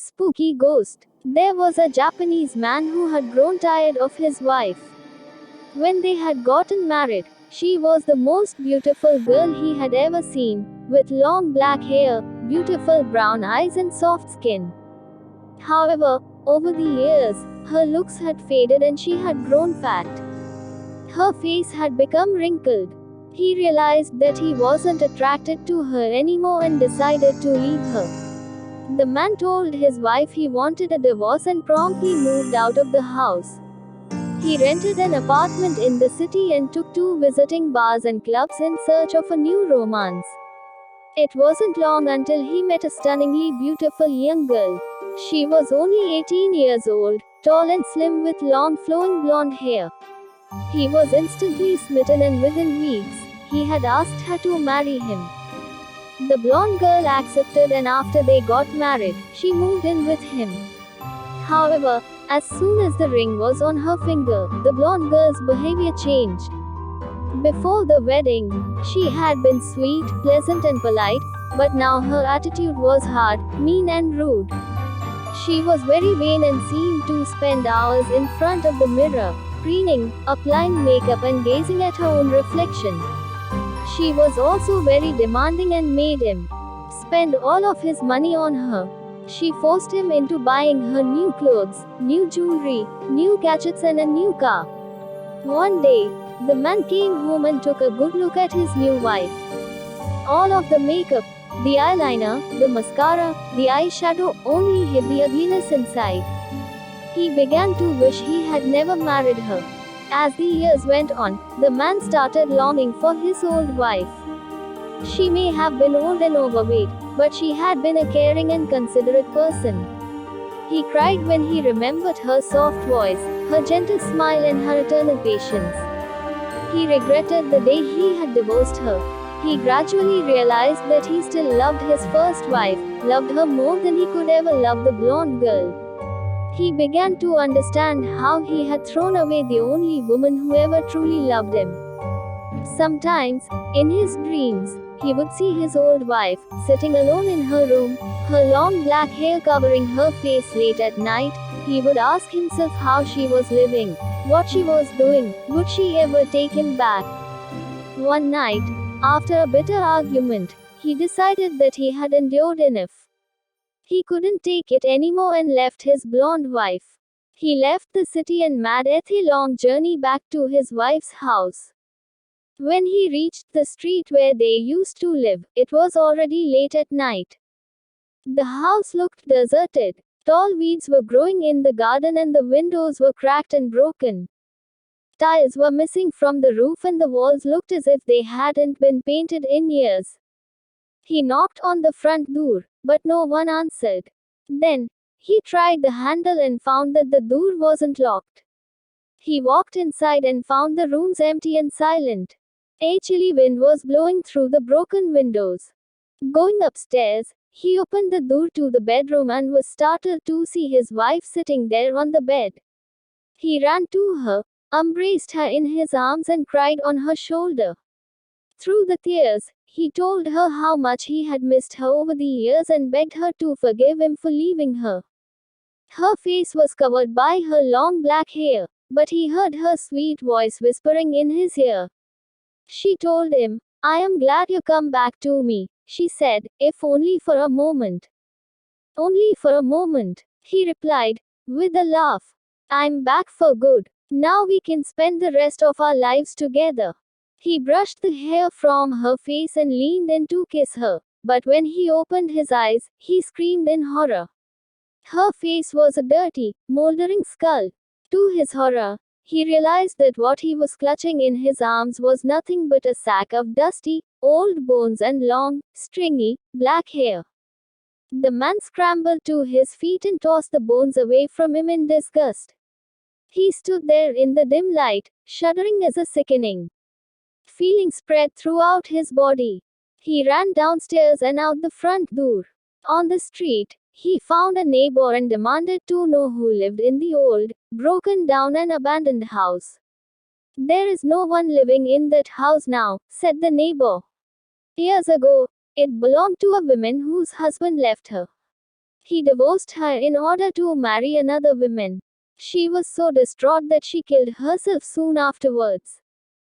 Spooky ghost. There was a Japanese man who had grown tired of his wife. When they had gotten married, she was the most beautiful girl he had ever seen, with long black hair, beautiful brown eyes, and soft skin. However, over the years, her looks had faded and she had grown fat. Her face had become wrinkled. He realized that he wasn't attracted to her anymore and decided to leave her. The man told his wife he wanted a divorce and promptly moved out of the house. He rented an apartment in the city and took to visiting bars and clubs in search of a new romance. It wasn't long until he met a stunningly beautiful young girl. She was only 18 years old, tall and slim with long flowing blonde hair. He was instantly smitten and within weeks, he had asked her to marry him. The blonde girl accepted and after they got married, she moved in with him. However, as soon as the ring was on her finger, the blonde girl's behavior changed. Before the wedding, she had been sweet, pleasant and polite, but now her attitude was hard, mean and rude. She was very vain and seemed to spend hours in front of the mirror, preening, applying makeup and gazing at her own reflection. She was also very demanding and made him spend all of his money on her. She forced him into buying her new clothes, new jewelry, new gadgets and a new car. One day, the man came home and took a good look at his new wife. All of the makeup, the eyeliner, the mascara, the eyeshadow only hid the ugliness inside. He began to wish he had never married her. As the years went on, the man started longing for his old wife. She may have been old and overweight, but she had been a caring and considerate person. He cried when he remembered her soft voice, her gentle smile and her eternal patience. He regretted the day he had divorced her. He gradually realized that he still loved his first wife, loved her more than he could ever love the blonde girl. He began to understand how he had thrown away the only woman who ever truly loved him. Sometimes, in his dreams, he would see his old wife, sitting alone in her room, her long black hair covering her face late at night. He would ask himself how she was living, what she was doing, would she ever take him back? One night, after a bitter argument, he decided that he had endured enough. He couldn't take it anymore and left his blonde wife. He left the city and made a long journey back to his wife's house. When he reached the street where they used to live, it was already late at night. The house looked deserted. Tall weeds were growing in the garden and the windows were cracked and broken. Tiles were missing from the roof and the walls looked as if they hadn't been painted in years. He knocked on the front door, but no one answered. Then, he tried the handle and found that the door wasn't locked. He walked inside and found the rooms empty and silent. A chilly wind was blowing through the broken windows. Going upstairs, he opened the door to the bedroom and was startled to see his wife sitting there on the bed. He ran to her, embraced her in his arms and cried on her shoulder. Through the tears, he told her how much he had missed her over the years and begged her to forgive him for leaving her. Her face was covered by her long black hair, but he heard her sweet voice whispering in his ear. She told him, "I am glad you come back to me," she said, "if only for a moment." "Only for a moment," he replied, with a laugh. "I'm back for good. Now we can spend the rest of our lives together." He brushed the hair from her face and leaned in to kiss her, but when he opened his eyes, he screamed in horror. Her face was a dirty, moldering skull. To his horror, he realized that what he was clutching in his arms was nothing but a sack of dusty, old bones and long, stringy, black hair. The man scrambled to his feet and tossed the bones away from him in disgust. He stood there in the dim light, shuddering as a sickening feeling spread throughout his body. He ran downstairs and out the front door. On the street, he found a neighbor and demanded to know who lived in the old, broken down and abandoned house. "There is no one living in that house now," said the neighbor. "Years ago, it belonged to a woman whose husband left her. He divorced her in order to marry another woman. She was so distraught that she killed herself soon afterwards.